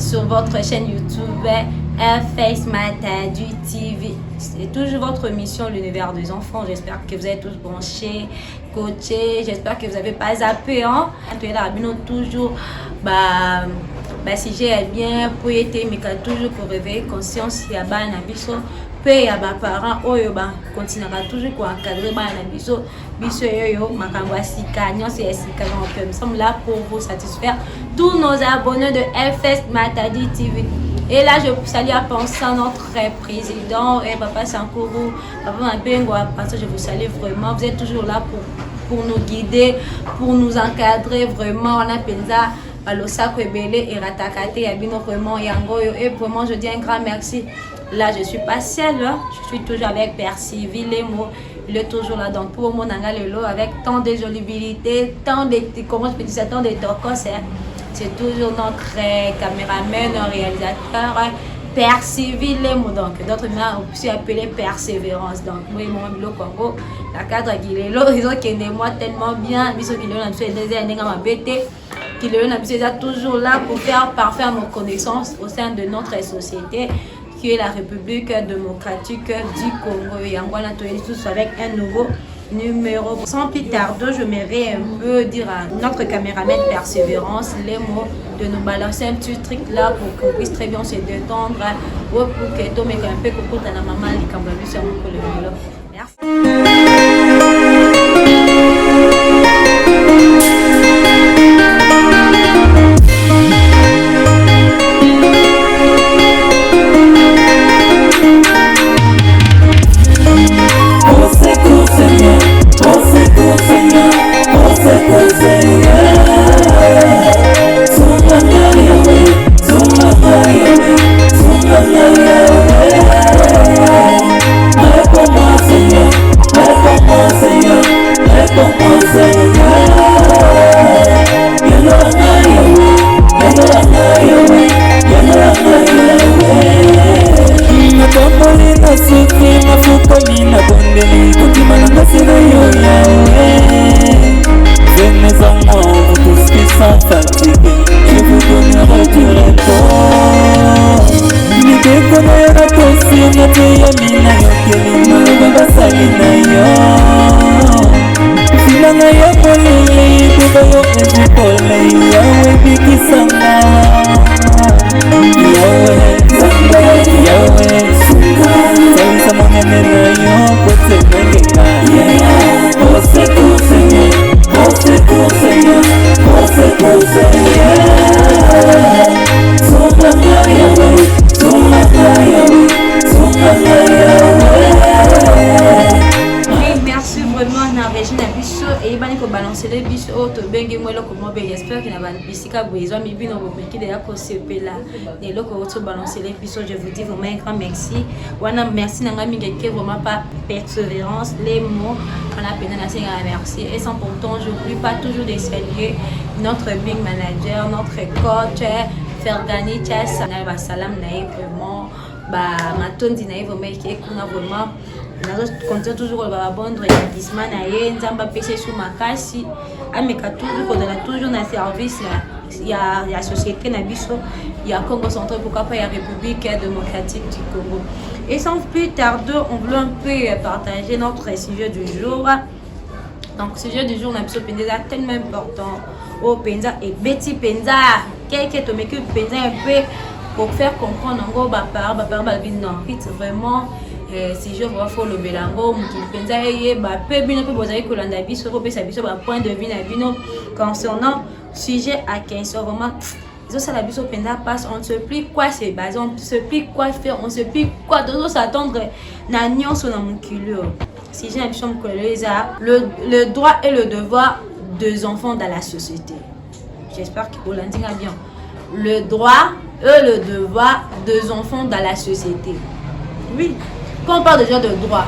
sur votre chaîne YouTube Face Matadi TV. C'est toujours votre mission, l'univers des enfants. J'espère que vous êtes tous branchés, coachés. J'espère que vous n'avez pas zappé. Hein? Toujours, si j'ai bien pour être, mais toujours pour réveiller conscience, il y a un abisso. Pe ya ba parents oyo ba continuera toujours pour encadrer ba na biso yo makambo asika nyonso ya sika donc nous sommes là pour vous satisfaire tous nos abonnés de FS Matadi TV. Et là je salue à penser notre président et papa Sankourou, papa Mabengwa, parce que je vous salue vraiment, vous êtes toujours là pour nous guider, pour nous encadrer vraiment. On a penza Balosako Ebele et Ratakate Yabino vraiment Yangoyo et vraiment je dis un grand merci. Là, je ne suis pas seule, je suis toujours avec Père Civil, il est toujours là. Donc, pour mon Angalelo, avec tant de jolibilité, tant de, comment je peux dire ça, tant de tokos, c'est toujours notre caméraman, réalisateur, Père Civil, donc d'autres mains aussi appelé Persévérance. Donc, moi, mon Bilo Congo, la cadre Guilelo, ils ont qu'aidé moi tellement bien, ils ont Guilelo, des années à m'embêter. Guilelo, est toujours là pour faire parfaire nos connaissances au sein de notre société, qui est la République démocratique du Congo. Et en voilà, tous avec un nouveau numéro. Sans plus tarder, je m'aimerais un peu dire à notre caméraman Persévérance les mots de nous balancer un petit truc là pour qu'on puisse très bien se détendre. Ou pour que tout le monde un peu coucou à la maman, les caméramans sur mon collègue. Merci. J'espère qu'il n'y a pas de bisika besoin mais bien on qui déjà pour ce là et là quand tu balancer l'épisode je vous dis vraiment un grand merci wana merci nanga mingeke vraiment pas persévérance les mots on a peine à dire merci et sans pourtant je n'oublie pas toujours de saluer notre big manager notre coach Fergani Chas na salam na vraiment matondi na vraiment qui kuna vraiment nous continuons toujours à abondre l'établissement na nzamba pêcher sous makasi ameka toujours qu'on a toujours dans service il y a société na biso il y a Congo central pourquoi pas il y a République démocratique du Congo et sans plus tarder on voulait un peu partager notre sujet du jour. Donc sujet du jour on a biso penza tellement important au penza et Betty penza quelqu'un to make penza un peu pour faire comprendre ngo ba par non vraiment si je vois faut le belango mutu penza ye ba pe bino pe bozali kolanda biso ko pesa biso ba point de vue na bino concernant sujet à question vraiment ça la biso penza passe on se plie quoi c'est basé on se plie quoi faire on se plie quoi dozo s'attendre na nyonso na mukilo si j'ai l'impression que le droit et le devoir des enfants dans la société. J'espère que vous l'entendez bien. Le droit et le devoir des enfants dans la société. Oui. Quand on parle déjà de droit,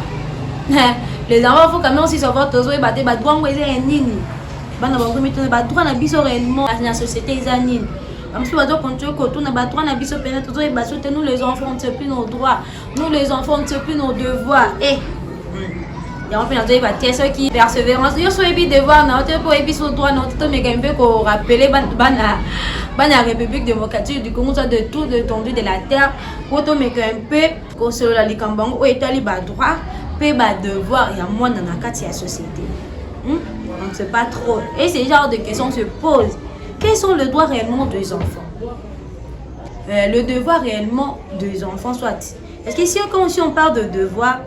les enfants, il faut quand même aussi savoir que les droits sont nini. Les droits na biso réellement dans la société ils nini. Comme si on doit continuer qu'on a droit na biso nous les enfants on ne sait plus nos droits, nous les enfants on ne sait plus nos devoirs. Et yango mpe nazoyeba te soki persévérance yo so oyebi devoir na yo te mpo oyebi so droit na yo te tomeka mpe korapele bana république démocratique du Congo soit de tout l'étendue de la terre po tomeka mpe kosolola likambo yango oyo etali badroit mpe badevoir ya mwana na kati ya société. Donc c'est pas trop. Et ce genre de questions se posent. Quels sont les droits réellement des enfants? Le devoir réellement des enfants soit. Parce que si on parle de devoir,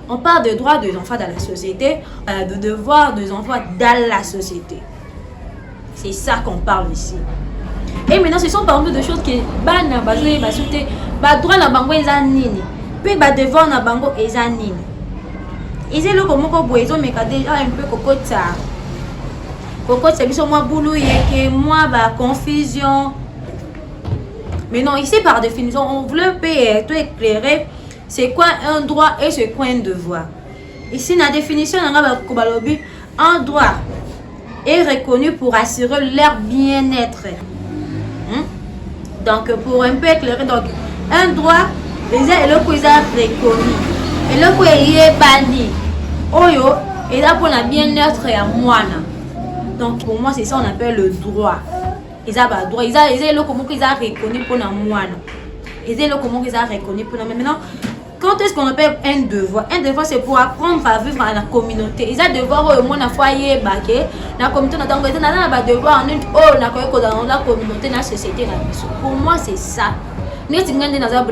on parle de droits des enfants dans la société, de devoirs des enfants dans la société. C'est ça qu'on parle ici. Et maintenant, ce sont par exemple de choses que bana bazoué basouté, ba droit na bango ezanini, puis ba devoir na bango ezanini. Ils ont comment boiso mais déjà un peu kokota biso moi boulou yeke moi ba confusion. Mais non, ici par définition on veut tout éclairer c'est quoi un droit et c'est quoi un devoir. Ici la définition un droit est reconnu pour assurer leur bien-être. Donc pour un peu éclairer, donc un droit les a reconnu et le quoi est banni oyo et là pour la bien-être à moine. Donc pour moi c'est ça on appelle le droit. Ils ont pas droit, ils ont le comment qu'ils ont reconnu pour la moine. Ils ont le comment qu'ils ont reconnu pour la maintenant. Quand est-ce qu'on appelle un devoir? Un devoir c'est pour apprendre à vivre dans la communauté. Ils ont devoir au moins à foyer baqué la communauté na tango na ba devoir en oh na ko dans la communauté na société na biso. Pour moi c'est ça. Nous tingande dans un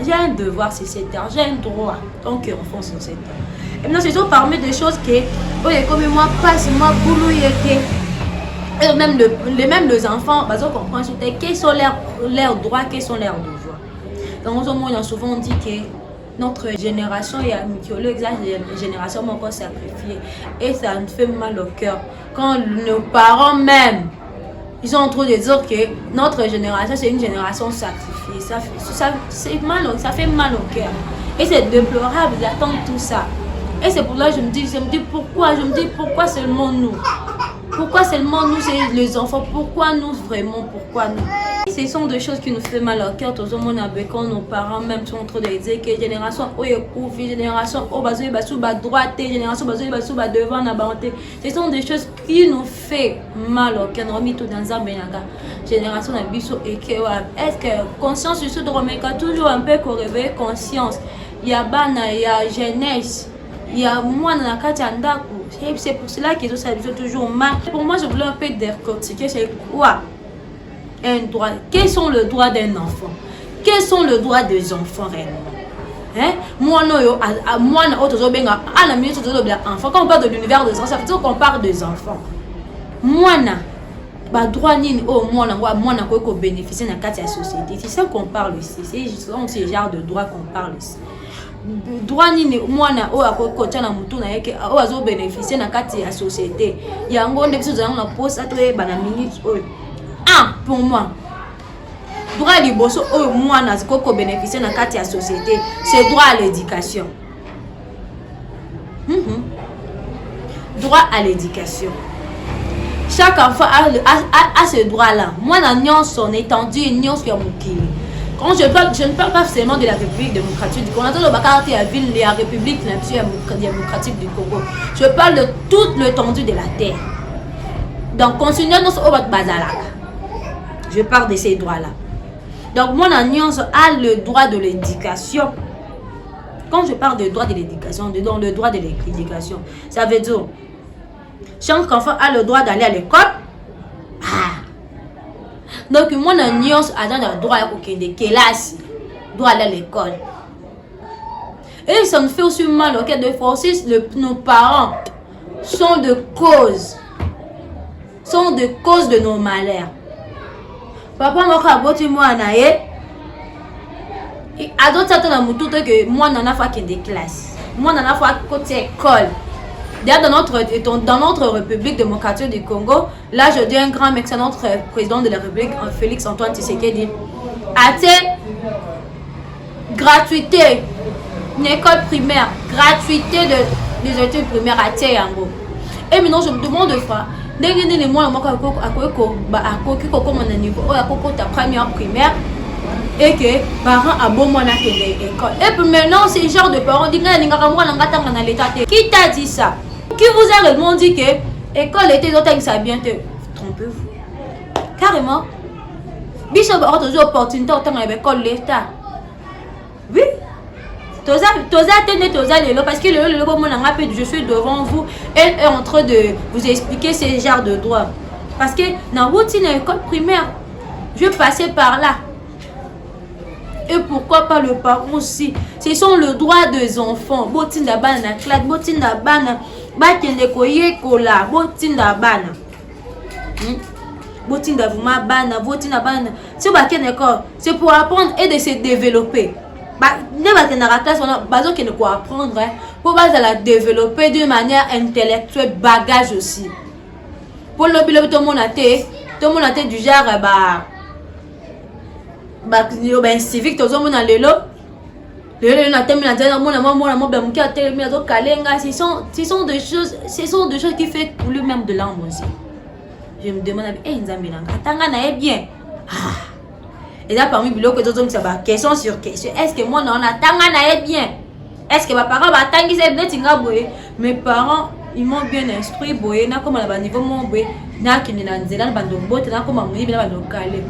j'ai un devoir c'est cet art, j'ai un droit tant qu'enfant sur cet art. Et maintenant c'est parmi des choses que comme moi passe moi boulot yeke et même les enfants parce qu'on comprend quels sont leurs droits, quels sont leurs devoirs. Dans ce monde on a souvent dit que notre génération est amicale, la génération m'a encore sacrifié et ça nous fait mal au cœur quand nos parents même ils sont en train de dire que notre génération c'est une génération sacrifiée. Ça c'est mal, ça fait mal au cœur. Et c'est déplorable d'attendre tout ça. Et c'est pour là que je me dis pourquoi seulement nous? Pourquoi seulement nous, c'est les enfants? Pourquoi nous vraiment? Pourquoi nous? Ce sont des choses qui nous font mal au cœur. Tout le monde a quand nos parents même sont en train de dire que génération génération droite, génération devant la bonté. Ce sont des choses qui nous font mal au cœur. Nous remis tout dans un bénaga. Génération de biso et que est-ce que conscience sur de remettre toujours un peu qu'on réveille conscience. Il y a bana, il y a jeunesse, il y a moi dans la katanda. C'est pour cela qu'ils ont toujours mal. Pour moi, je voulais un peu décortiquer c'est quoi un droit. Quels sont les droits d'un enfant? Quels sont les droits des enfants réellement? Moi, moi, à la minute de enfant. Quand on parle de l'univers des enfants, ça veut dire qu'on parle des enfants. Moi, bah droit ni au moi qu'on bénéficie dans la société. C'est ça qu'on parle ici. C'est justement ce genre de droit qu'on parle ici. Droit ni mwana o akokocha na mutu na yeke o azo bénéficier na kati ya société yango nde biso zanga na poste atoye bana minutes oyo pour moi droit liboso oyo mwana zikoko bénéficier na kati ya société c'est droit à l'éducation. Droit à l'éducation. Chaque enfant a ce droit là. Moi na nyonso na étendue nyonso ya mokili. Quand je ne parle pas seulement de la République démocratique du Congo, la République démocratique du Congo. Je parle de toute l'étendue de la terre. Donc, continuons notre bazalaka. Je parle de ces droits-là. Donc, mon alliance a le droit de l'éducation. Quand je parle de droit de l'éducation, dedans le droit de l'éducation, ça veut dire chaque enfant a le droit d'aller à l'école. Donc, mon alliance a le droit de classe, droit d'aller à l'école. Et ça me fait aussi mal au cas de forcer nos parents sont de cause de nos malheurs. Papa m'a dit moi naé et à d'autres temps dans tout que moi n'en a pas que des classes. Moi n'en a pas côté école. D'ailleurs dans notre République démocratique du Congo, là je dis un grand merci à notre président de la République Félix Antoine Tshisekedi. Gratuité une école primaire, gratuité des études primaires à Théango. Et maintenant je me demande de fois moi à première primaire et que parents a bon mon école. Et puis maintenant, ces genre de parents disent qui t'a dit ça? Qui vous a réellement dit que l'école était d'autres ça bien te trompez-vous. Carrément. Biso ba toujours opportunité autant à l'école l'État. Oui. Toza parce que je suis devant vous et est en train de vous expliquer ces genres de droits. Parce que dans votre école primaire, je vais passer par là. Et pourquoi pas le parent aussi? Ce sont le droit des enfants. Botinda bana classe, botinda bana, batende koye kola, botinda bana. Botinda vuma bana, botinda bana. C'est pour apprendre et de se développer. Ne va tenir à classe, on a besoin qu'il ne quoi apprendre pour la développer d'une manière intellectuelle, bagage aussi. Pour le bilan tout le monde a été du genre civique, tout le monde a l'élo. Ce sont des choses qui font couler même de l'âme aussi. Je me demande, bien. Et là, parmi les que d'autres ça va question sur question. Est-ce que moi, non, on bien? Est-ce que mes parents mes parents, ils m'ont bien instruit. Boye, na comme la niveau mon boye, na qui n'est dans zélan bandongo, na comme mon bien bandokale.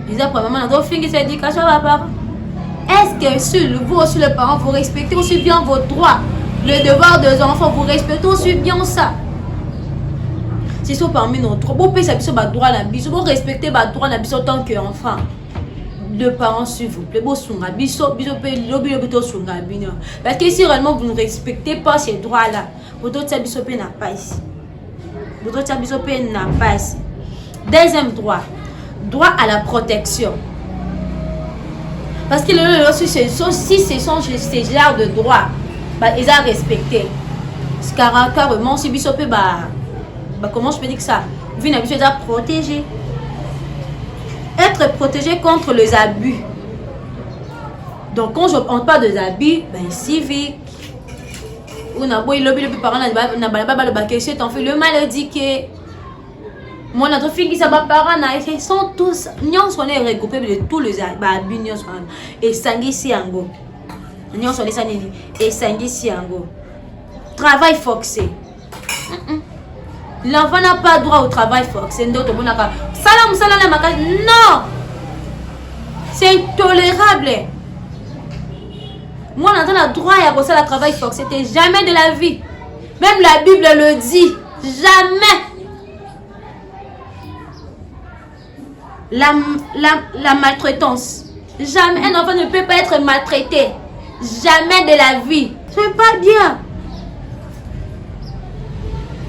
Ils ont probablement dans fin cette éducation à parents. Est-ce que vous aussi les parents, vous respectez aussi bien vos droits, le devoir des enfants, vous respectez aussi bien ça? Si sont parmi nos droits, vous pouvez savoir droit la biso, vous respectez votre droit la biso tant qu'enfant. Les parents, s'il vous plaît, vous sunga biso, biso pe lobi to sunga bino. Parce que si réellement vous ne respectez pas ces droits-là, votre autre biso pe n'a pas ici. Votre autre biso pe n'a pas ici. Deuxième droit, droit à la protection. Parce que si ce sont ces genres de droits, ils ont respecté. Carrément, si biso pe comment je peux dire que ça? Vous n'avez pas protégé. Être protégé contre les abus. Donc quand on parle des abus, civique, ou n'a pas le parent n'a pas question, on fait le maladie que moi notre fille qui s'abat parents ils sont tous nous on est regroupés de tous les abus et sangi siango. Nous on les sangi et sangi siango. Travail forcé. L'enfant n'a pas droit au travail forcé. Non! C'est intolérable. Moi, on a le droit à le travail forcé. C'était jamais de la vie. Même la Bible le dit. Jamais. La maltraitance. Jamais. Un enfant ne peut pas être maltraité. Jamais de la vie. C'est pas bien.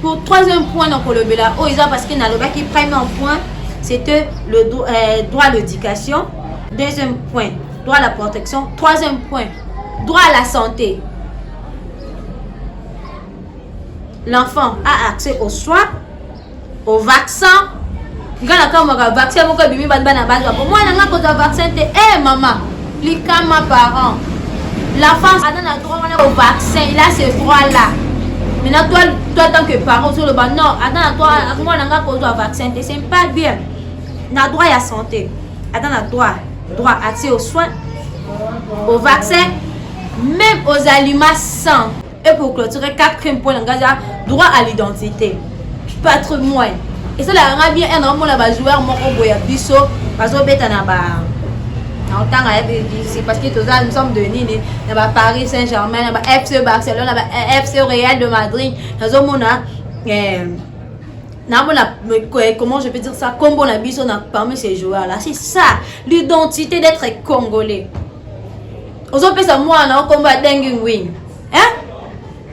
Pour troisième point, donc pour le Bela, parce qu'il y a le qui prend un point, c'était le droit à l'éducation. Deuxième point, droit à la protection. Troisième point, droit à la santé. L'enfant a accès aux soins, aux vaccins. Moi, maman, ma parent. L'enfant a droit au vaccin, il a ce droit-là. Maintenant, toi, tant que parent, sur le bas, non, attends, toi, moi, on a un vaccin, c'est pas bien. On a droit à la santé. Attends, on a droit accès aux soins, aux vaccins, même aux aliments sains. Et pour clôturer, quatrième point, on a droit à l'identité, patrimoine. Et ça, là, on a bien un homme, là, joueur, mon oboya, biso, parce que bête, on a c'est parce que nous sommes de Nîmes, Paris Saint-Germain, FC Barcelone, FC Real de Madrid, comment je peux dire ça, combo la biso parmi ces joueurs là, c'est ça l'identité d'être congolais. Aujourd'hui ça moi on a combat dengue win, hein?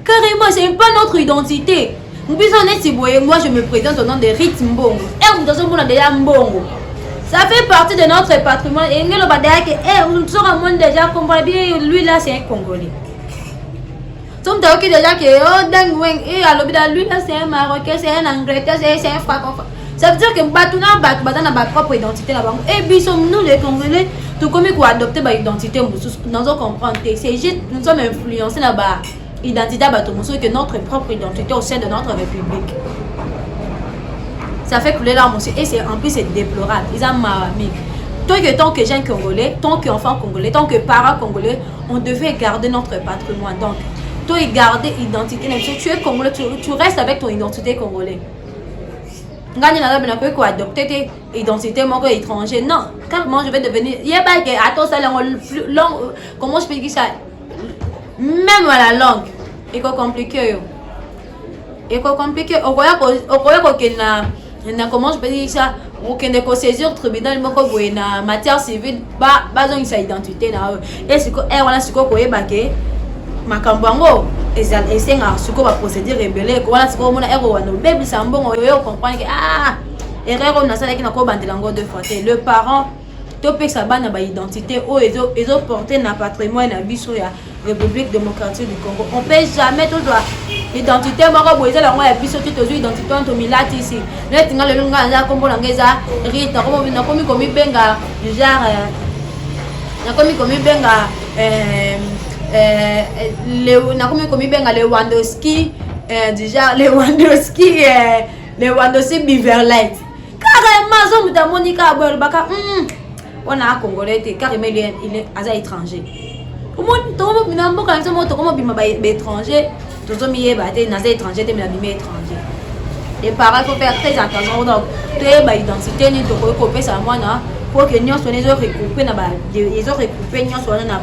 Carrément c'est pas notre identité. Moi je me présente au nom de Rit Mbongo. Et nous sommes déjà Mbongo. Ça fait partie de notre patrimoine. Et nous sommes déjà comprendre bien lui là c'est un Congolais. Nous sommes déjà que lui là c'est un Marocain, c'est un Anglais, c'est un Francophone. Ça veut dire que nous avons notre propre identité là-bas. Et puis nous les Congolais, tout comme nous adopter notre identité, nous avons comprendre que c'est juste nous sommes influencés là-bas. Identité que notre propre identité au sein de notre République. Ça fait couler l'arme aussi. Et en plus c'est déplorable. Ils ont marami. tant que jeunes congolais, tant qu'enfants congolais, tant que parents congolais, on devait garder notre patrimoine. Donc, toi, garder l'identité. Tu es congolais, tu restes avec ton identité congolaise. Quand tu as adopté tes identités étrangères, non, carrément, je vais devenir. Il y a pas que, attends, ça, comment je peux dire ça? Même à la langue, il faut compliquer. Il faut compliquer. Comment je peux dire ça? Aucun de saisir tribunal en matière civile bazong sa identité na et ce que voilà ce que koyebake makambango esenga suko ba procédure rebelle ko voilà ce ko mona ero wana bébé sambongo yo comprendre que erreur na sala ki na ko bandela ngo deux fois le parent to pesa bana ba identité o ezo porter na patrimoine na biso ya République démocratique du Congo. On peut jamais tout doit identité moko boyeza la ngwa ya biso to identité to milati ici. Le tinga le lunga za kombo ngeza rita ko na komi komi benga genre na komi komi benga le na komi benga le Lewandowski déjà Lewandowski Beverlight. Carrément zo muta monika boy baka on a congolais carrément il est à étranger. Au moins tout le monde quand ça monte comment bima étranger tout ça mié baté na étranger te bima étranger. Les parents faut faire très attention donc tu ba identité ni to ko pe ça moi na pour que nous soyons recouper na ba ils ont recouper nous soyons na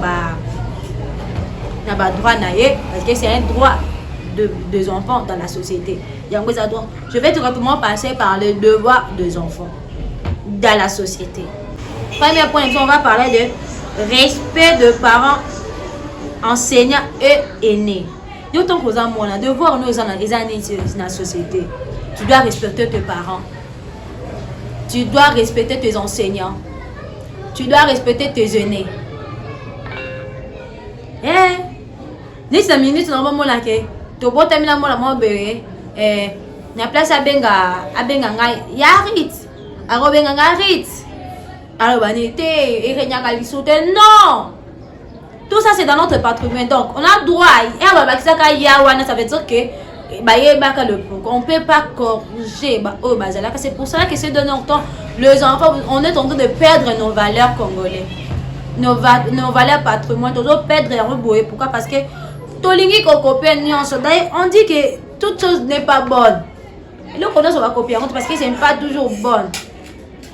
ba droit na ye parce que c'est un droit des enfants dans la société. Je vais directement passer par le devoir des enfants dans la société. Premier point, on va parler de respect de parents, enseignants et aînés. D'autant que nous avons un devoir dans la société. Tu dois respecter tes parents. Tu dois respecter tes enseignants. Tu dois respecter tes aînés. 10 minutes, on va m'en to bota mina mola mobere na place abenga ngai yarit arobenga ngarit alors banité et renyaka lisute non tout ça c'est dans notre patrimoine donc on a droit et on va bakisaka yawana ça veut dire que baye baka le on peut pas corriger oh bazala c'est pour ça que c'est de notre temps les enfants on est en train de perdre nos valeurs congolais nos valeurs patrimoine toujours perdre et reboyer pourquoi parce que on dit que toute chose n'est pas bonne. Et donc on va copier parce que c'est pas toujours bonne.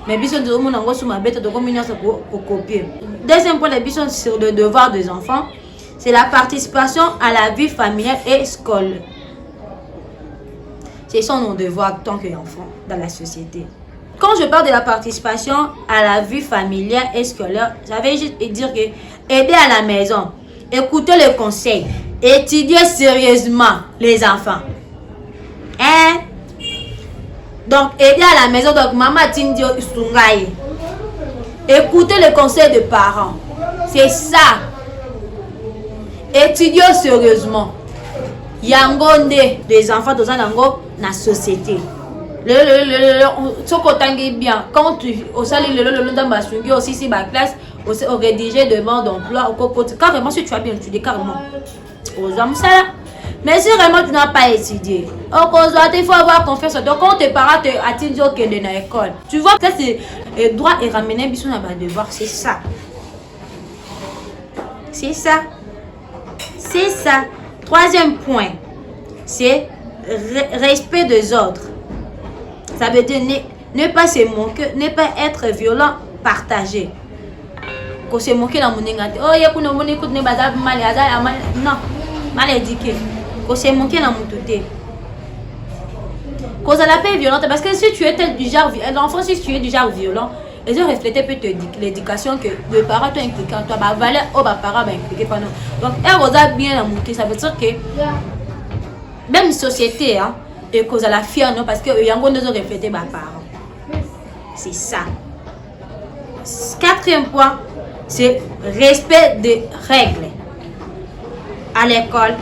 Mais bisous de mon ango sous ma bête de combien pour copier. Deuxième point, les bisous sur le devoir des enfants, c'est la participation à la vie familiale et scolaire. C'est ça nos devoirs tant qu'enfants dans la société. Quand je parle de la participation à la vie familiale et scolaire, ça veut juste dire que aider à la maison, écouter les conseils, étudier sérieusement les enfants. Hein? Donc, aider à la maison. Donc, maman Tindio Sungaï. Écouter les conseils des parents. C'est ça. Étudier sérieusement. Yangonde des enfants dans la société. Bien. Quand tu aussi si ma classe, au rédiger demande d'emploi, carrément si tu as bien étudié, carrément. Mais si vraiment tu n'as pas étudié, il faut avoir confiance. Donc quand tes parents te attendent que de l'école, tu vois que c'est droit et ramener bisous à devoir, c'est ça. C'est ça. C'est ça. Troisième point, c'est respect des autres. Ça veut dire ne pas se moquer, ne pas être violent, partager. Quand se moquer dans mon ingati, oh y'a qu'on a mon écoute ne bazar mal non mal éduqué. Quand se moquer dans mon touté. Quand ça la paix violente parce que si tu es du genre l'enfant si tu es du genre violent, ils ont reflété peut-être l'éducation que les parents t'ont impliqué en toi, bah valeur oh bah parents bah impliqué par nous. Donc elle vous bien à monter, ça veut dire que même société hein et cause à la fière non parce que yango nous ont reflété bah parents. C'est ça. Quatrième point, c'est respect des règles. À l'école,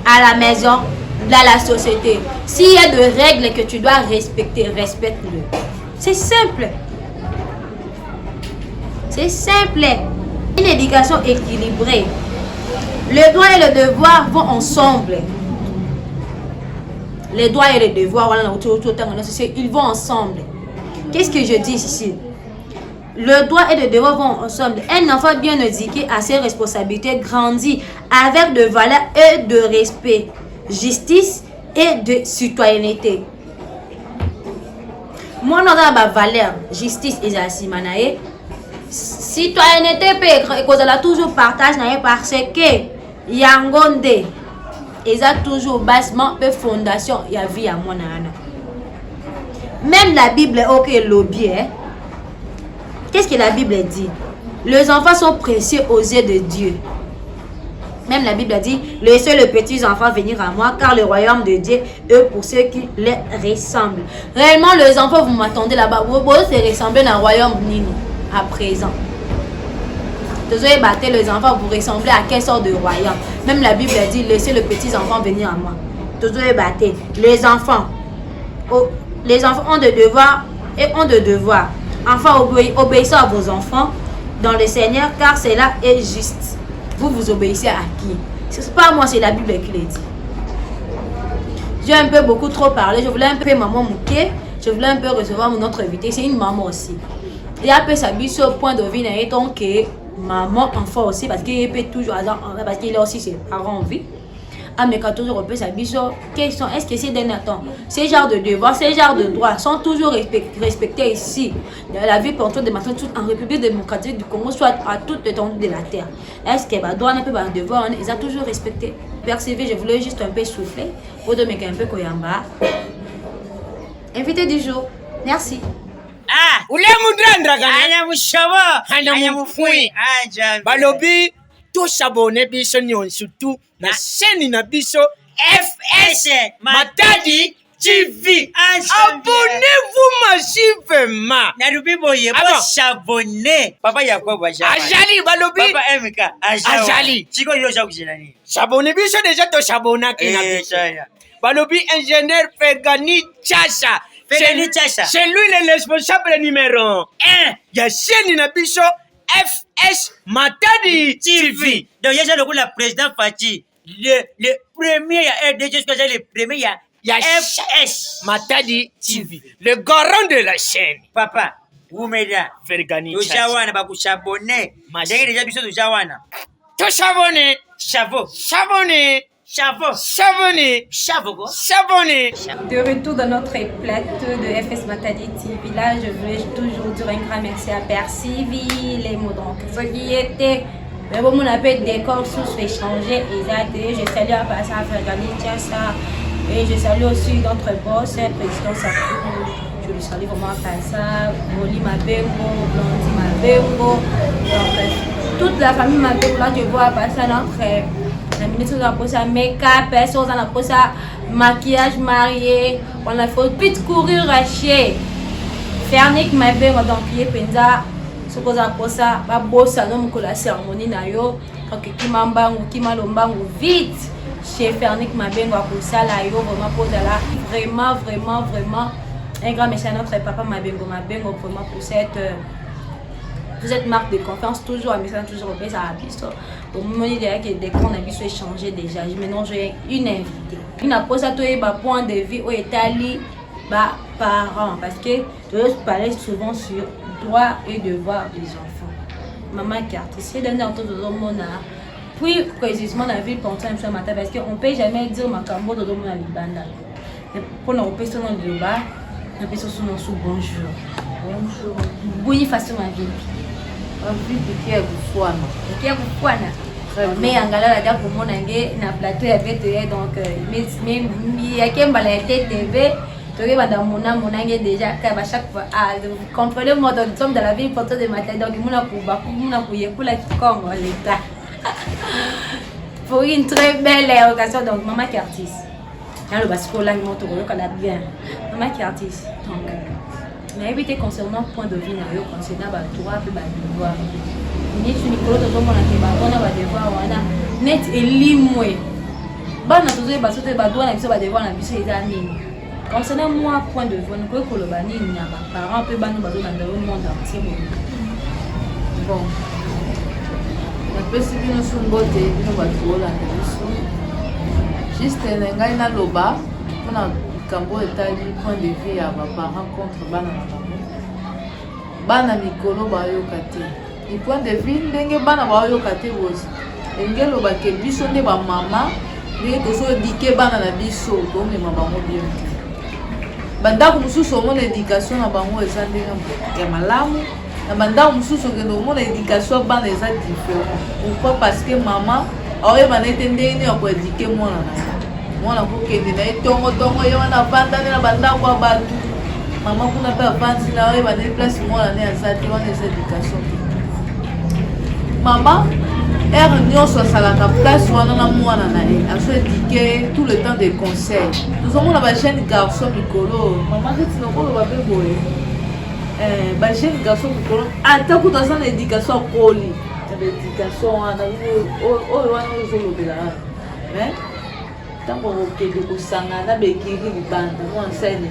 à la maison, dans la société. S'il y a des règles que tu dois respecter, respecte-le. C'est simple. C'est simple. Une éducation équilibrée. Le droit et le devoir vont ensemble. Les droits et les devoirs, ils vont ensemble. Qu'est-ce que je dis ici? Le droit et le devoir vont ensemble. Un enfant bien éduqué à ses responsabilités grandit avec de valeurs et de respect, justice et de citoyenneté. Moi, on a ma valeur, justice et la citoyenneté peut toujours partage parce que yangonde ils ont toujours basement de fondation il y a vie à mon âne. Même la Bible ok lobby. Qu'est-ce que la Bible dit? Les enfants sont précieux aux yeux de Dieu. Même la Bible dit, laissez les petits enfants venir à moi, car le royaume de Dieu est pour ceux qui les ressemblent. Réellement, les enfants, vous m'attendez là-bas. Vous pouvez ressembler à un royaume Nino, à présent. Vous avez battu les enfants, vous ressemblez à quelle sorte de royaume? Même la Bible dit, laissez les petits enfants venir à moi. Vous avez battu les enfants. Les enfants ont de devoirs et ont de devoirs. Enfants, obéissez à vos enfants dans le Seigneur, car cela est juste. Vous obéissez à qui? Ce n'est pas moi, c'est la Bible qui le dit. J'ai un peu beaucoup trop parlé. Je voulais un peu maman mouquer. Je voulais un peu recevoir mon autre invité. C'est une maman aussi. Et un peu s'habiller au point de vue donc que maman enfant aussi parce qu'il peut toujours parce qu'il a aussi ses parents en vie. Ah mais quand toujours on peut s'habiller question est-ce que c'est d'un attend ces genres de devoirs, ces genres de droits sont toujours respectés ici dans la vie pour de maintenant en République démocratique du Congo soit à toute l'étendue de la terre. Est-ce que bah droit un peu bah devoir ils ont toujours respecté. Persévérer, je voulais juste un peu souffler pour de mettre un peu koyamba. Invité du jour. Merci. Ah, ule mudrandra kana anya mushaba anya mufui aja balobi to s'abonner biso nyonso tout na chaîne na biso FS Matadi TV. Abonnez-vous massivement. Na rubibo yebo s'abonner. Papa Yakob ajali balobi. Papa MK ajali. Chiko yo jakujina ni. S'abonner biso déjà to s'abonner kina biso. Balobi ingénieur Fegani Chasa. C'est lui le responsable numéro 1. Il y a chaîne Nabiso FS Matadi TV. Donc, il y a le président Fati. Le premier, le premier, il y a FS Matadi TV. Le garant de la chaîne. Papa, vous m'aidez. Fergani. Vous savez, vous s'abonnez. Déjà, vous s'abonnez. Chavo. S'abonner. Chavo. Savonné. Chavo. Savonné. De retour dans notre plateau de FS Matadi TV, là, je voulais toujours dire un grand merci à Père Civil, les mots donc, ce qui était, mais bon, on appelle décor sous échanger, je salue à passer à Fergani Tiasa, et je salue aussi notre boss, président Sakou, je le salue vraiment à ça, Moli Mabengo, Blondie Mabengo, donc, toute la famille Mabengo, là, je vois passer notre. La ministre a posé make-up, personne a posé maquillage marié, on a fait vite courir racher. Fernic m'a bien donc il penza ce qu'on a posé ba bossa non que la cérémonie na yo donc qui mambangu qui malombangu vite chez Fernic m'a bien pour ça là yo vraiment pour là vraiment un grand merci à notre papa m'a bien vraiment pour cette marque de confiance, toujours à message, toujours au pays à la piste. Au moment où il y a des qu'on a vu se changer déjà, maintenant j'ai une invitée. Il a posé à toi un point de vue au Italie, parents, parce que je parlais souvent sur droits et devoirs des enfants. Maman carte, c'est d'un autre de l'homme. Puis précisément la ville pour ça ce matin parce qu'on ne peut jamais dire ma cambo de l'homme à l'Ibanda. Pour nous repérer son nom de bas, on peut se souvenir sous bonjour. Bonjour. Oui, façon ma vie. Vipi kia kufwana mais angala la pour mon angé na plateau avec donc mais yake mbala ya TV toke banda mona monangé déjà à chaque fois vous comprenez moi nous sommes dans la ville porte de matin donc mona kuyekula kikongo l'état pour une très belle occasion donc maman qui est artiste là le basco là il monte au bien maman qui est artiste donc mais éviter concernant point de vue concernant droit et devoir ni tu Nicolas to mona ke on a devoir wana net elimwe bana tozo ba sote ba droit na biso ba devoir na biso eza nini concernant moi point de vue ko koloba nini na ba parents pe bana ba dans le monde entier bon la possibilité nous sont boté nous va trouver la biso juste ngai na loba on a Cambo etali point de vue à mes parents contre bana na bango bana mikolo bayoka te du point de vue ndenge bana bayoka te bosi ndenge lobake biso nde bamama ndenge tozodike bana na biso tomema bango bien te bandako mosusu omona éducation na bango eza ndenge ya malamu na bandako mosusu okende omona éducation ya bana eza différent pourquoi parce que mama aoyeba na ete ndenge nini ya koédike mwana na ye mwana kokende na ye tongotongo ye wana avandani na bandako ya bato mama kuna mpe avandi na oyeba na ye place mwana ne aza te wana eza éducation te mama ere nyonso asalaka place wana na mwana na ye azoédike tout le temps de conseil tozomona bajeune garçon mikolo mama keti nakoloba mpe boye bajeune garçon mikolo ata kutu aza na éducation akoli éducation wana oyo wana ozolobela wana ntango okende kosangana bekiri libanda mwana sani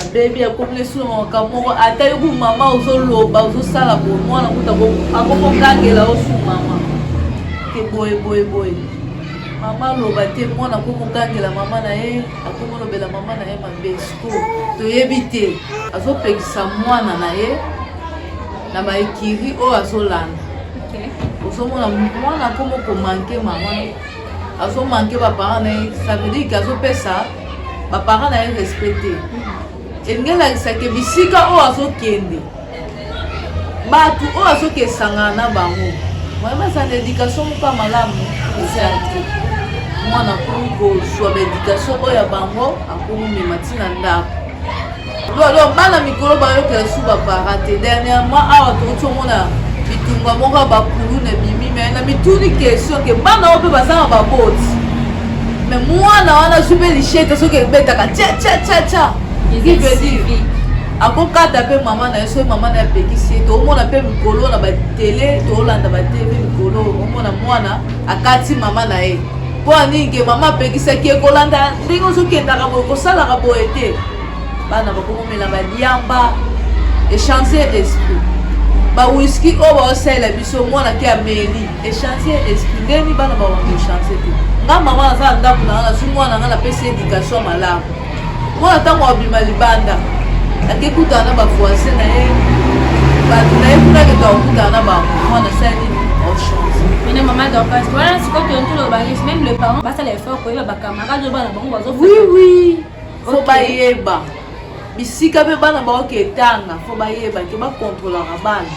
abebi akomile sulomaka moko ata yoku mama ozoloba ozosala bo mwana kuta akokokangela osu mama ke boye mama loba te mwana akokokangela mama na ye akomolobela mama na ye mabesko toyebi te azopekisa mwana na ye na baekiri oyo azolanda ozomona mwana akomo komanke mama azomanke baparent na ye ça veut dire ke azopesa baparent na ye respecte elingi elakisaka bisika oyo azokende bato oyo azokesangana na bango moyebasa na éducation moka malamu eza te mwana akomi kozwa baéducation oyo ya bango akomomema ntina ndako lolo bana mikolo bayokela su baparent te dernièrement awa touti omona bitumba moko bakulu na bimi me na mituni question ke bana oyo mpe baza na baboti me mwana wana su mpe lishete soki ebetaka tcha ikipedi akokata mpe mama na ye soki mama na ye apekisi ye toomona mpe mikolo na batele toolanda batele mikolo omona mwana akati mama na ye mpo aninge mama apekisaki ye kolanda ndenge ozokendaka boye kosalaka boye te bana bakomomela baliamba échanger esprit bawiski oyo baosalela biso mwana ke ameli échanger esprit ndeni bana bawango échanger te nga mama naza na ndako na nga nasu mwana nga napesi éducation malamu mwana ntango abima libanda akekutana na bavoisin na ye bato na ye kuna keta okutana na bango mwana sala nini ochange mene mama dorcas voilà sikoyo tontolobangi même le parent basala effort koyeba bacamarade oyo bana bango bazo oui fo bayeba bisika mpe bana baoketanga fo bayeba ke bakontrolaka bana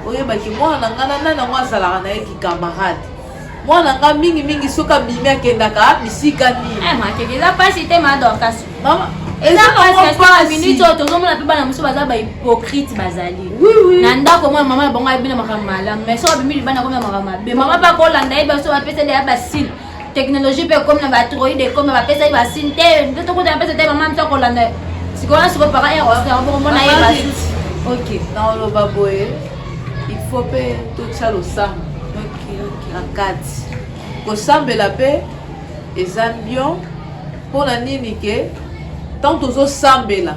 oyebaki mwana na nga nani yango azalaka na ye kikamarade mwana nga mingimingi soki abimi akendaka bisika nini makeke eza mpasi te ma dorcas mama eza mpasi oyo tozomona mpe bana mosusu baza bahypocrite bazali na ndako mwana mama na bango ayebina makambo malamu mais soki abimi libanda komi na makambo mabe mama mpe akolanda ye baso bapesa deya basine technologie mpe ekomi na batroide ekomi bapesa ye basine te nde tokota bapesa te mama mosu akolanda sikoyo sikoyo para eomona ye basusi ok na oloba boye il faut mpe totia losambo na kati kosambela mpe eza bien mpona nini ke tant tozosambela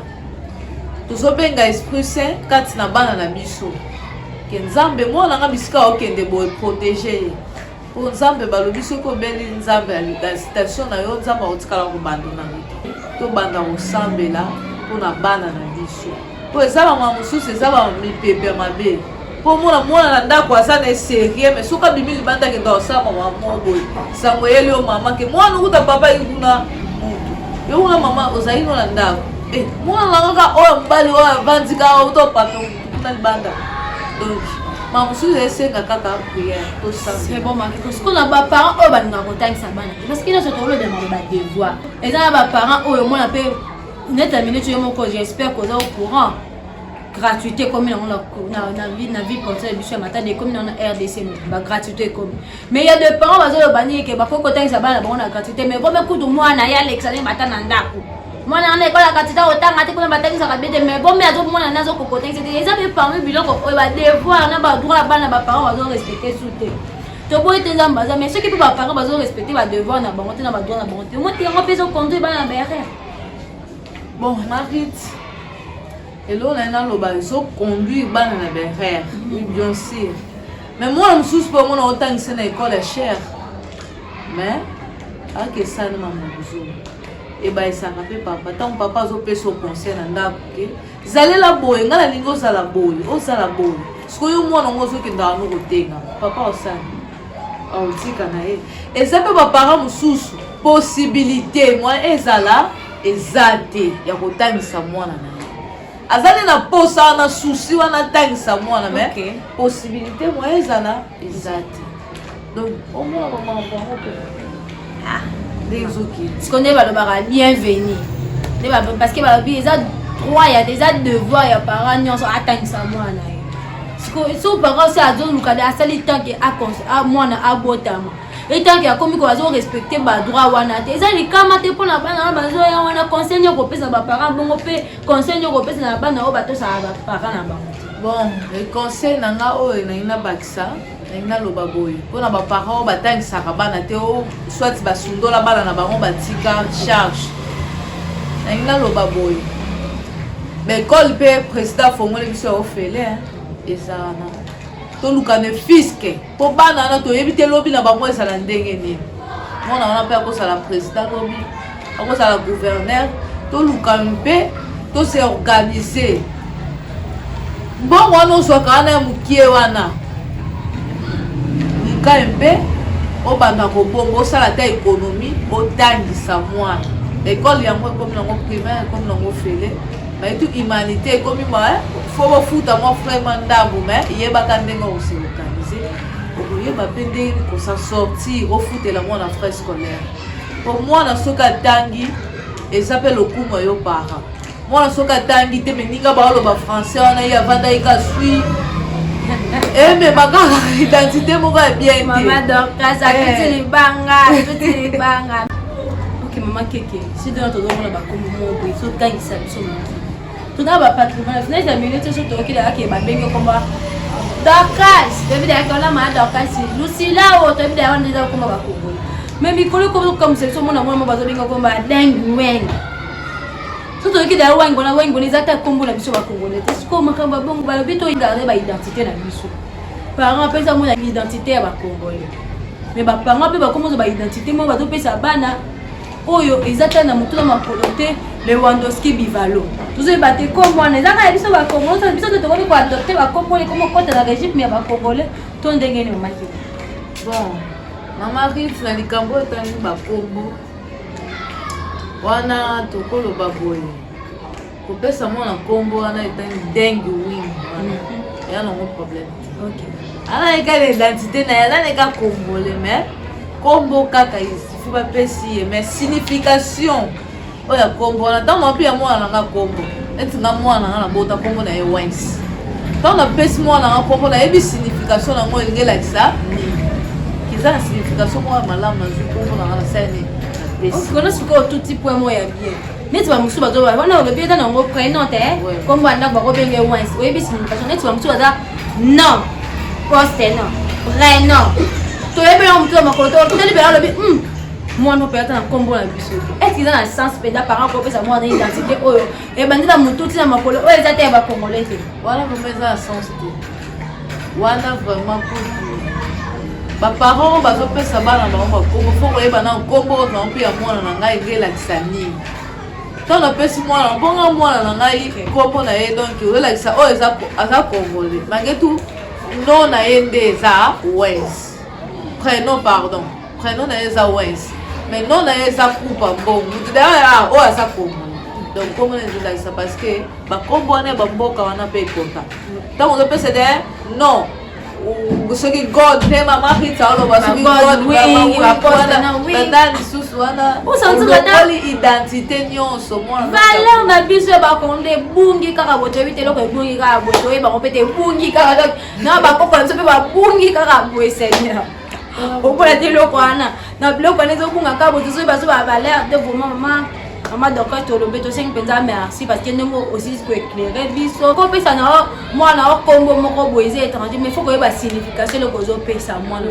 tozobenga esprit saint kati na bana na biso ke nzambe mwana nga bisika okende boye protege ye mpo nzambe balobi soki obeli nzambe na citation na yo nzambe akotikala kobandona te tobanda kosambela mpona bana na biso mpo eza bamwa mosusu eza bamipepe mabe mpo mwana na ndako aza na eserie mais soki abimi libanda akenda kosala mama moko boye sango eyeli yo mama ke mwana okuta papa ekuna mutu yo kuna mama ozali no na ndako mwana na kaka oyo mobali oyo avandi kaka uta papa kuna libanda donc mama mosusu esenga kaka priere tosala baparent oyo balingaka kotangisa bana te parce que nyonso tolobemaka badevoir eza na baparent oyo omona mpe neta minute yo moko j'espère koza au courant gratuité comme na vie portée biso ya matade comme na RDC ba gratuité comme mais il y a des parents bazo bani ke ba foko tangisa bana bango na gratuité mais comme kutu mwana ya Alexandre matana ndako mwana na ekola gratuité otanga te kuna batangisa ka bete mais bon mais azo mwana nazo kokotangisa te eza be parmi biloko oyo ba devoir na ba droit bana ba parents bazo respecter souté to boy te nzamba za mais ceux qui peut ba parents bazo respecter ba devoir na bango te na ba droit na bango te mo te ngo peso conduire bana na BRR bon Marguerite elo na naloba ezoconduire bana na berere oui bien sûr mais mwana mosusu mpe omona otangisa na ekole ya chere mais akesalema mobuzo ebayisaka mpe papa ntango papa azopesa conseil na ndako ke zalela boye ngala lingo osala boye osala boye sikoyo mwana ngo ozokendaka no kotenga papa osali aotika na ye eza mpe baparent mosusu possibilité mwa ezala eza te ya kotangisa mwana na ye azali na posa wana susi wana atangisa mwana me possibilité mwa ezala eza te donc omona bamakambo yango mpe ndenge ezokende siko nde balobaka bienvenu parce que balobi eza droit ya eza devoir ya parent nyonso atangisa mwana ye so parent osi azoluka asali tanke mwana abotama etanke akomi ko azorespecte badroit wana te eza likama te mpona bana bazoya wana conseil nyoko kopesa baparent bongo mpe conseil nyoko kopesa na bana oyo batosaka baparent na bango bon conseil na nga oyo elingi nabakisa elingi naloba boye mpona baparent oyo batangisaka bana te soit basundola bana na bango batika charge elingi naloba boye baekole mpe président fongoli biso ya ofele ezala na toluka ne fiske mpo bana wana toyebi te lobi na bango ezala ndenge nini mwana wana mpe akosala président lobi akosala gouverneur toluka mpe tose organise mbongo wana ozwaka wana ya mokie wana lika mpe obanda kobongo osala ta économie otangisa mwana ekole yango ekomi nango primaire ekomi nango fele baitu humanité ekomi fo bofuta mwa vraiment ndambo me yebaka ndenge oseorganize okoyeba mpe ndenge kosa sortir ofutela mwana frais scolaire po mwana soki atangi eza mpe lokumu yo para mwana soki atangi te meninga baoloba français wana ye avanda ye kaswi emema kaka identité moko ya bien te Maman Keke, si dans notre domaine là comme mon boy, so gagne ça so. Tout d'abord patrimoine, venez à minute sur toi qui là qui va bien comme Dorcas, depuis d'accord là ma Dorcas, Lucilla ou depuis d'accord déjà comme va Congo. Mais Mikolo comme c'est mon amour mon bazo bien comme dingue wen. Surtout qui d'ailleurs wen gona les attaques Congo la biso va Congo. Est-ce que makamba bon ba bito garder ba identité na biso. Parents appellent ça mon identité ba Congolais. Mais ba parents pe ba comment ba identité moi ba to pesa bana oyo ezata na mutu na makolote Lewandowski Bivalo tuzo bate comme on ezaka biso ba Congo ça biso to ko adopter ba Congo les comme côté la régime mais ba Congolais to ndenge ni maki bon mama rif na likambo etani ba Congo wana to ko lo baboye ko pesa mona Congo wana etani dengue wing ya no problème OK ana eka l'identité na ya na Congolais mais Combo kaka isifi bapesi ye mais signification oya kombo wana ntango mpe ya mwana nanga kombo neti nga mwana nanga nabota kombo na ye wins ntango napesi mwana nanga kombo nayebi signification nango elingi elakisa nini kiza na signification moko ya malamu nazwi kombo nanga nasala nini napesi kona sikoyo tuti point moko ya bien neti bamosusu bazoba wana olobi eza nango prénom te kombo ya ndako bakobenge wins oyebi signification neti bamosusu baza non poste non prénom toyebi na mutu ya makolo totali bela lobi mwana mpe ata na kombo na biso est-ce eza na sens mpenza parent kopesa mwana identité oyo ebandi na mutu ti na makolo oyo eza te ya bacongolais te wana vraimen eza na sens te wana vraiment baparent oyo bazopesa bana bango bakombo fo koyeba na nkombo ozango mpe ya mwana na ngai enge elakisa nini ntango napesi mwana mbonga mwana na ngai nkombo na ye donc ozolakisa oyo aza congolais mange tu no na ye nde eza wes prénom pardon prénom na ye eza wes mais non na ye eza kupa mbongo d'ailleurs oyo aza congolais donc kombo na ezolakisa parce que bakombo wana ya bamboka wana mpe ekota ntango ozopesa de non soki god te mama rita oloba soki godbanda lisusu wana olokoli identité nyonso valeur na biso ya bakonde ebungi kaka boye toyebi te eloko ebungi kaka boye toyebango mpe te ebungi kaka donc na bakoko na biso mpe babungi kaka boye seigneur opona te eloko wana na biloko wana ezobunga kaka boye tozoyi baso bavaleur de vraiment mama doka tolobe tosengi mpenza merci parce que ndenge aussi koéclaire biso kopesa na mwana okombo moko boye eza étranger mais faut koyeba signification eloko ozopesa mwana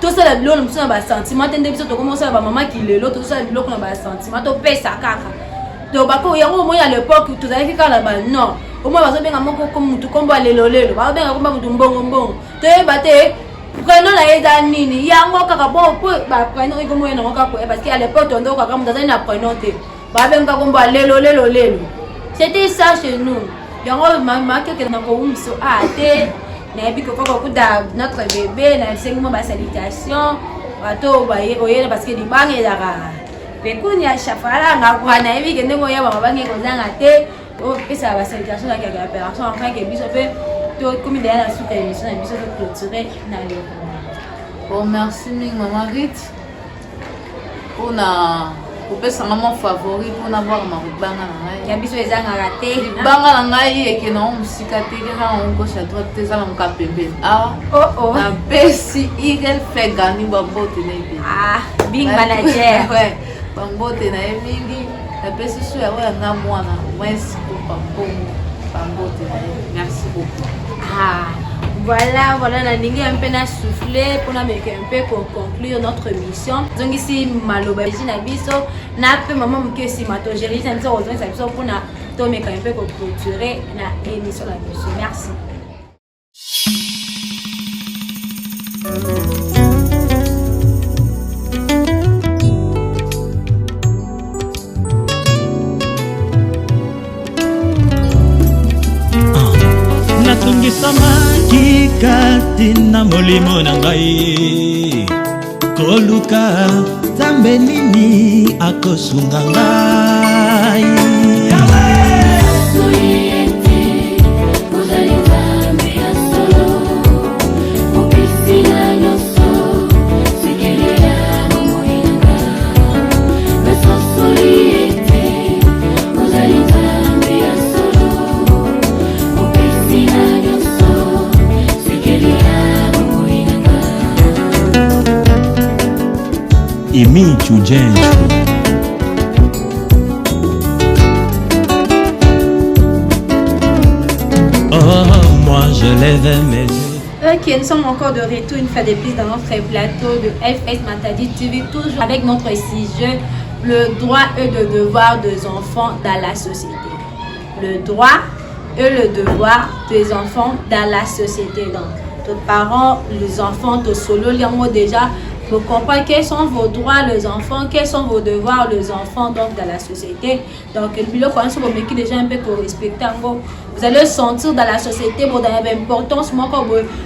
tosala biloko mosusu na basentiment te nde biso tokomosala bamama kilelo tosala biloko na basentiment topesa kaka to bako yango omoi à l'époque tozalaki kaka na banord omoi bazobenga moko mutu kombo ya lelolelo bazobenga kombo mutu mbongombongo toyeba te prénom na ye eza nini yango kaka bon po baprénom ekomoye nango kaka parce que à l'époque tondoko kaka moto azali na prénom te babenga kombo ya lelolelo C'était ça chez nous. Yango maman que na ko umso ate na ebi ko kuda notre bébé na sengmo ba salutation wato baye oyela parce que di bange la ka pe kunya shafala nga kwa na ebi kende mo ya ba bange ko zanga te o pesa ba salutation na ka opération enfin que biso pe to comme il y a la suite émission na biso ko clôturer na le. Bon, merci maman Rite. Pour mon favori pour avoir ma banga na ngai. Ya biso ezanga raté. Banga na ngai eke na musika te ka on gauche à droite te za na muka pembe. Ah. Oh. Na pesi Eagle fait gagner bambote na ebi. Ah, big manager. Ouais. Bambote na emingi. Na pesi so ya wa na mwana. Merci pour bambote na ebi. Merci beaucoup. Ah. Voilà, la ligne un peu na soufflé pour un peu conclure notre mission. Donc ici maloba na biso na pe maman mke si mato gérer ça nous rejoindre ça biso pour na to me un peu clôturer na émission la biso. Merci. natungisamaki kati na molimo na ngai koluka nzambe nini akosunga ngai Imi Chujenju. Oh, moi je lève mes yeux. Ok, nous sommes encore de retour une fois de plus dans notre plateau de FS Matadi TV, toujours avec notre sujet, le droit et le devoir des enfants dans la société. Le droit et le devoir des enfants dans la société. Donc, tous parents, les enfants, tous solo, déjà. Vous comprenez quels sont vos droits les enfants, quels sont vos devoirs les enfants donc dans la société. Donc le milieu quand vous mettez déjà un peu pour respecter vous allez sentir dans la société bon dans l'importance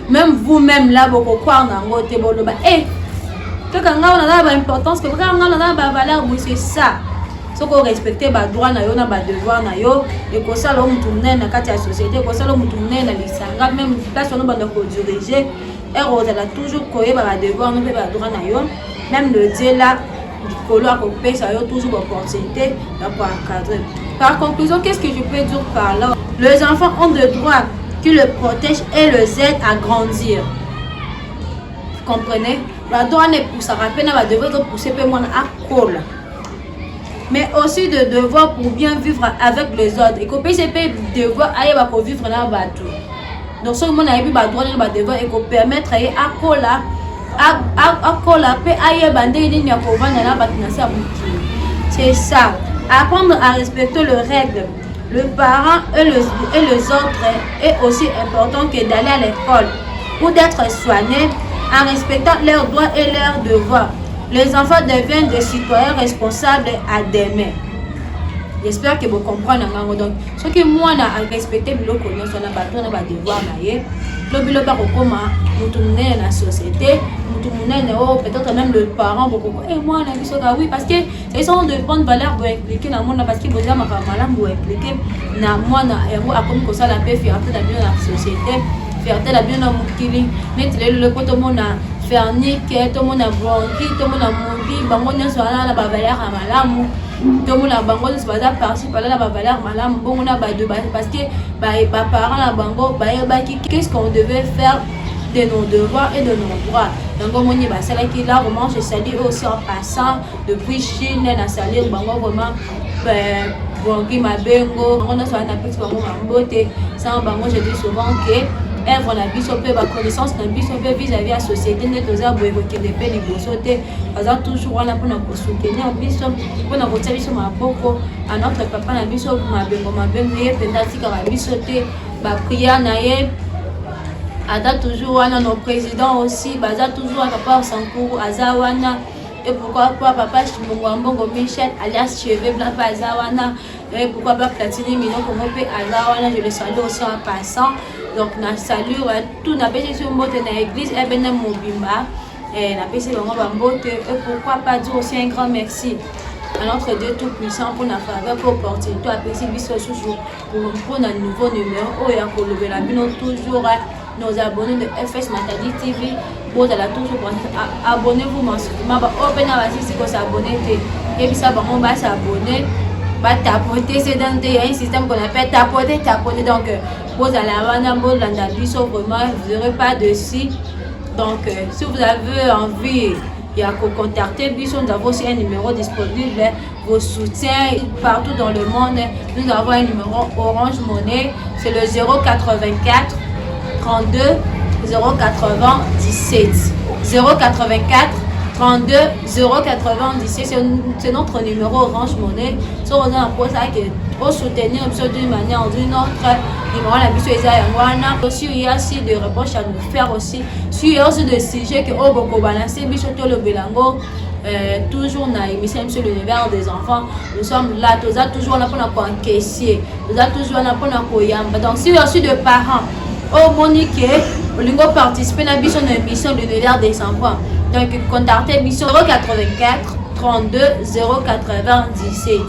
même vous-même là vous croire dans votre bon bah eh que quand on a l'importance que quand on a la valeur c'est ça. Ce qu'on respecte les droits na yo na ba devoir na yo et que ça l'homme tourner dans la société que ça l'homme tourner dans les même place on va diriger. Et on a toujours coller par devoir nous faire droit na yo même le dire là colo à couper ça yo toujours opportunité pour encadrer. Par conclusion, qu'est-ce que je peux dire par là? Les enfants ont des droits qui les protègent et les aident à grandir. Vous comprenez? La droit ne pousse à rappeler na devoir pousser peu moins à coller. Mais aussi de devoir pour bien vivre avec les autres. Et qu'on peut devoir aller pour vivre dans le bateau. Donc, ce que je veux dire, c'est qu'on permettre à cola, c'est ça. Apprendre à respecter les règles. Les parents et les autres est aussi important que d'aller à l'école ou d'être soigné en respectant leurs droits et leurs devoirs. Les enfants deviennent des citoyens responsables à demain. J'espère que vous comprenez. Donc, ce que moi, je respecte le devoir, nous tournons dans la société, nous tournons peut-être même le parent. Et moi, oui, parce que c'est sont de bonnes valeurs pour impliquer dans le monde, parce que vous avez pour impliquer dans moi, comme ça, la paix, fierté dans la société, fierté dans le monde, mettre le côté monde faire niquer, tout le monde a bronchi, tout le monde a mouru, bango ne soit là, la valeur à malamu. Tout le monde a bango ne soit pas parti par là, la valeur malamu. Bon, on a de parce que les parents la bango, qu'est-ce qu'on devait faire de nos devoirs et de nos droits. Donc, on y va, c'est là qu'il a vraiment, je salue aussi en passant depuis Chine, on a salué bango vraiment. Bronchi ma bengo, on a soit un petit bango ma beauté. Sans bango, je dis souvent que œuvre na biso pe ba connaissance na biso pe vis-à-vis la société ne toza bo évoquer des pays liboso te baza toujours wana pour na soutenir biso pour na kotia biso maboko à notre papa na biso mabengo ye penda tika ba biso te ba prière na ye ada toujours wana nos présidents aussi baza toujours à papa Sankuru aza wana et pourquoi pas papa Mbongo Michel alias Cheveux Blanc Pazawana, et pourquoi pas Platini Mino comme on peut Azawana, je le salue aussi en passant. Donc na salut tout na pesi sur mbote na église et ben mobimba et na pesi bango bambote et pourquoi pas dire aussi un grand merci à notre Dieu tout puissant pour la faveur pour opportunité à pesi biso toujours pour un nouveau numéro oh ya kolobela bino toujours nos abonnés de FS Matadi TV. Vous allez toujours abonnez-vous mensuellement. Open à si vous s'abonner et puis ça on va s'abonner. Va tapoter, c'est dans il y a un système qu'on appelle tapoter. Donc vous allez avoir un mot l'andabiso vraiment, vous n'aurez pas de si. Donc si vous avez envie, il y a qu'à contacter Bisson, nous avons aussi un numéro disponible. Vos soutiens partout dans le monde. Nous avons un numéro Orange Monnaie, c'est le 084 32 097 084 32 097, c'est notre numéro Orange Monnaie. Si on a un poste pour soutenir d'une manière ou d'une autre, numéro la mission est aussi il y a aussi des reproches à nous faire aussi. Il y a aussi des sujets que on peut balancer, le Belango. Toujours dans l'émission sur l'univers des enfants, nous sommes là, nous sommes toujours là pour nous caissier, nous sommes toujours là pour nous yamba. Donc si il y a aussi des parents, au Monique, vous participer à l'émission de l'univers des enfants. Donc contactez mission 084 32 097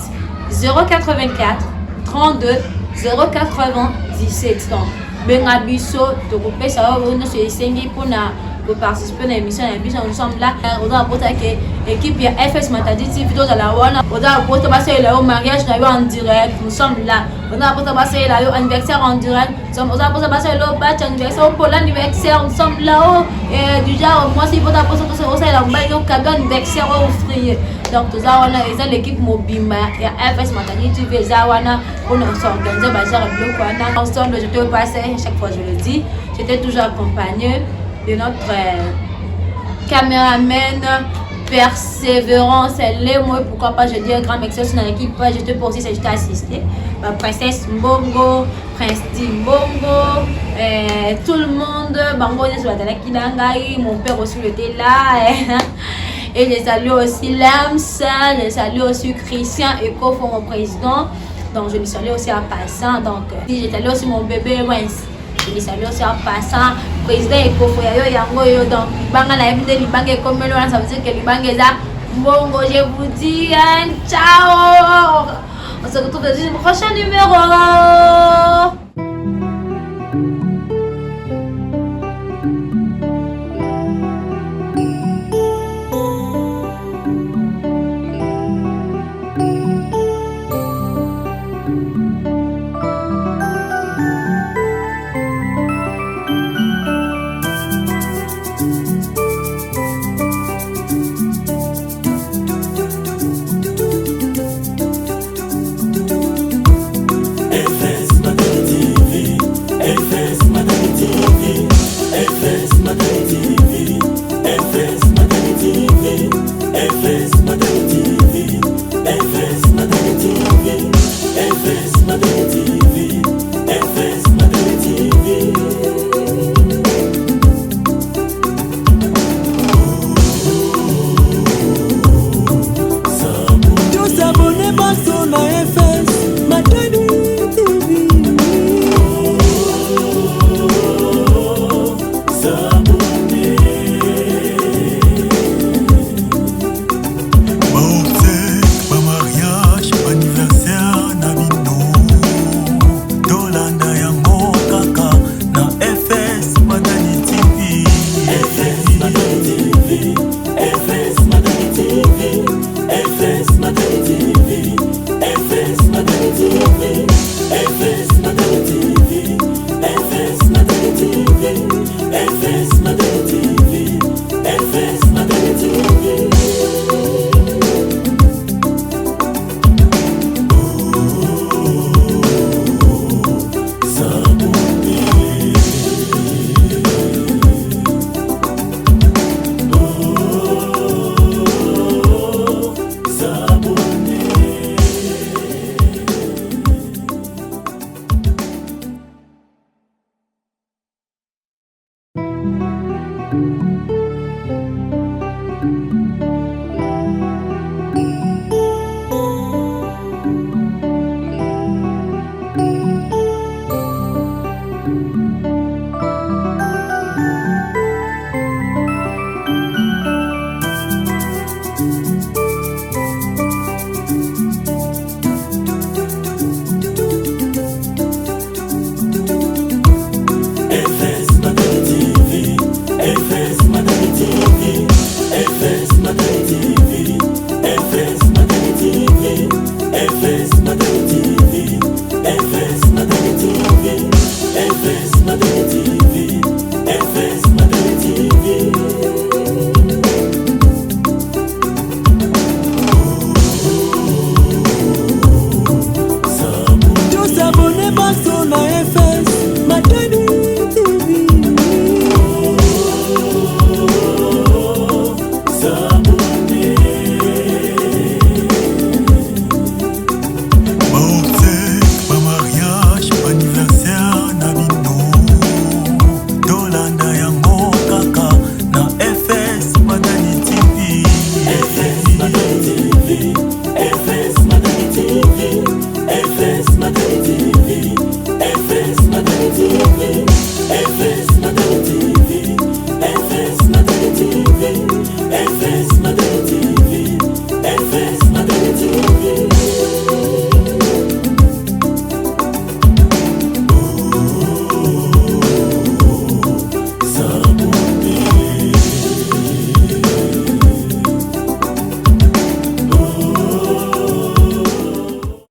084 32 097. Donc benga biso to couper ça on se sengi pour participer à l'émission nous sommes là on a apporté que équipe FS Matadi TV dans la wana on a apporté passer là au mariage en direct nous sommes là on a apporté passer là au anniversaire en direct on a apporté passer là au batch anniversaire pour l'anniversaire nous sommes là et déjà moi si vous apporter tout ça au là on va cadeau anniversaire offrir donc tout ça on a l'équipe Mobimba et FS Matadi TV ça wana on s'organiser bazar bloc wana ensemble je te passe chaque fois je le dis j'étais toujours accompagné de notre caméraman persévérance, elle est moi pourquoi pas je dis un grand merci dans l'équipe je te pose si je t'ai assisté princesse Mbongo, prince Dimbongo, tout le monde Bango mon père aussi était là et je salue aussi Lams, je salue aussi Christian Eko pour mon président, donc je lui salue aussi en passant, donc je salue aussi mon bébé Wens. Je salue aussi en passant président Ekofo yo yango yo donc banga la MD libanga comme là ça veut dire que libanga est là. Bon je vous dis ciao, on se retrouve dans un prochain numéro.